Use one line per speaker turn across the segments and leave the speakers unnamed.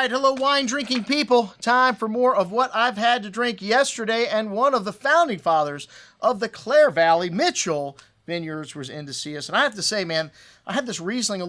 right, hello wine drinking people. Time for more of what I've had to drink yesterday, and one of the founding fathers of the Clare Valley, Mitchell Vineyards, was in to see us. And I have to say, man, I had this Riesling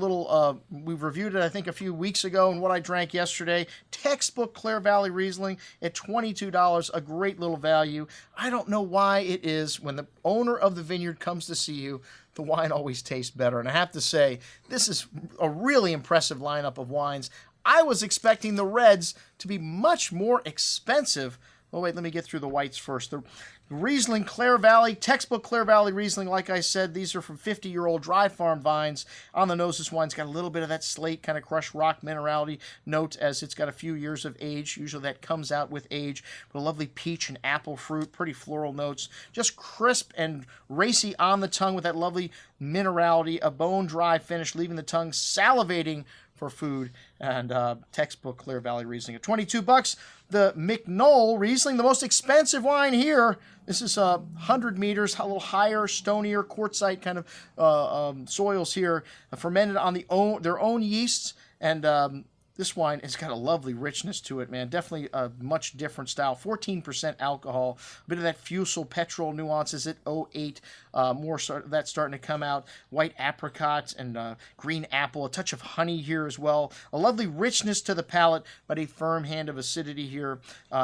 we've reviewed it, I think, a few weeks ago, and what I drank yesterday, textbook Clare Valley Riesling at $22, a great little value. I don't know why it is when the owner of the vineyard comes to see you, the wine always tastes better. And I have to say, this is a really impressive lineup of wines. I was expecting the reds to be much more expensive. Oh, wait, let me get through the whites first. The Riesling Clare Valley, textbook Clare Valley Riesling, like I said, these are from 50-year-old dry farm vines. On the nose, this wine's got a little bit of that slate kind of crushed rock minerality note as it's got a few years of age. Usually that comes out with age. But a lovely peach and apple fruit, pretty floral notes. Just crisp and racy on the tongue with that lovely minerality, a bone-dry finish, leaving the tongue salivating for food. And textbook Clare Valley Riesling at $22. The McNoll Riesling, the most expensive wine here. This is 100 meters, a little higher, stonier, quartzite kind of soils here, fermented on their own yeasts. And this wine has got a lovely richness to it, man. Definitely a much different style. 14% alcohol, a bit of that fusel petrol nuances at 08. That's starting to come out. White apricot and green apple, a touch of honey here as well. A lovely richness to the palate, but a firm hand of acidity here.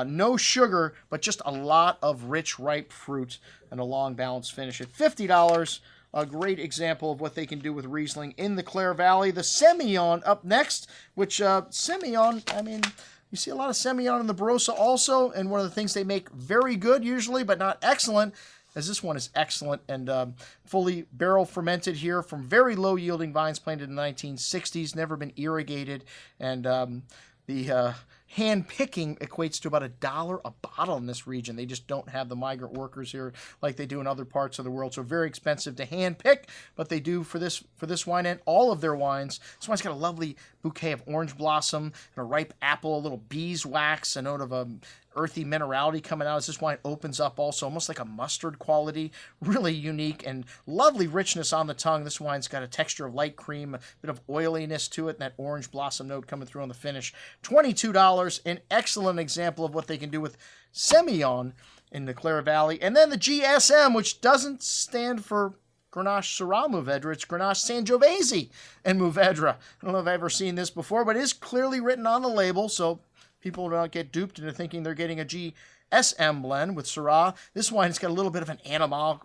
No sugar, but just a lot of rich, ripe fruit and a long, balanced finish at $50. A great example of what they can do with Riesling in the Clare Valley. The Semillon up next, which Semillon, I mean, you see a lot of Semillon in the Barossa also, and one of the things they make very good usually, but not excellent, as this one is excellent and fully barrel fermented here from very low yielding vines planted in the 1960s, never been irrigated, and the hand picking equates to about $1 a bottle in this region. They just don't have the migrant workers here like they do in other parts of the world. So very expensive to hand pick, but they do for this wine and all of their wines. This wine's got a lovely bouquet of orange blossom and a ripe apple, a little beeswax, a note of earthy minerality coming out as this wine opens up also, almost like a mustard quality. Really unique and lovely richness on the tongue. This wine's got a texture of light cream, a bit of oiliness to it, and that orange blossom note coming through on the finish. $22, an excellent example of what they can do with Semillon in the Clare Valley. And then the GSM, which doesn't stand for Grenache Syrah Mourvedre. It's Grenache Sangiovese and Mourvedre. I don't know if I've ever seen this before, but it is clearly written on the label, so people don't get duped into thinking they're getting a GSM blend with Syrah. This wine's got a little bit of an animal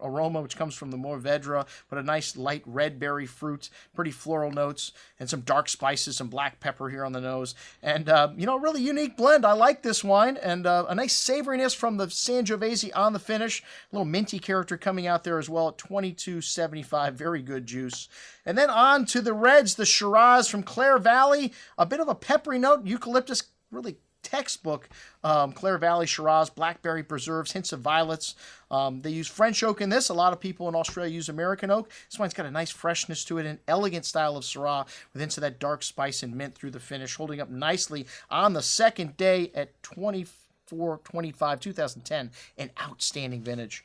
aroma, which comes from the Mourvedre, but a nice light red berry fruit, pretty floral notes, and some dark spices, some black pepper here on the nose. And, a really unique blend. I like this wine, and a nice savoriness from the Sangiovese on the finish. A little minty character coming out there as well at $22.75. Very good juice. And then on to the reds, the Shiraz from Clare Valley. A bit of a peppery note, eucalyptus, really textbook Clare Valley Shiraz, blackberry preserves, hints of violets. They use French oak in this. A lot of people in Australia use American oak. This wine's got a nice freshness to it, an elegant style of Syrah with hints of that dark spice and mint through the finish, holding up nicely on the second day at 24.25, 2010, an outstanding vintage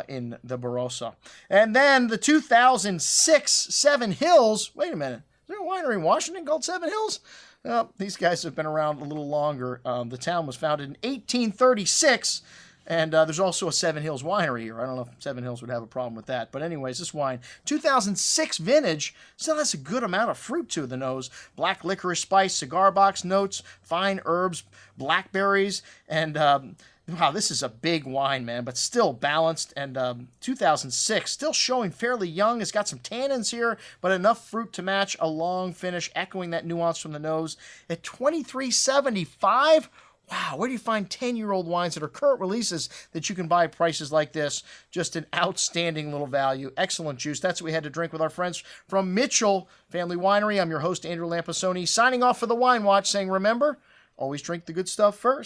in the Barossa. And then the 2006 Seven Hills. Wait a minute. Is there a winery in Washington called Seven Hills? Well, these guys have been around a little longer. The town was founded in 1836, and there's also a Seven Hills winery here. I don't know if Seven Hills would have a problem with that. But anyways, this wine, 2006 vintage, still has a good amount of fruit to the nose. Black licorice spice, cigar box notes, fine herbs, blackberries, and wow, this is a big wine, man, but still balanced. And 2006, still showing fairly young. It's got some tannins here, but enough fruit to match a long finish, echoing that nuance from the nose. At $23.75, wow, where do you find 10-year-old wines that are current releases that you can buy at prices like this? Just an outstanding little value. Excellent juice. That's what we had to drink with our friends from Mitchell Family Winery. I'm your host, Andrew Lampasoni, signing off for the Wine Watch, saying, remember, always drink the good stuff first.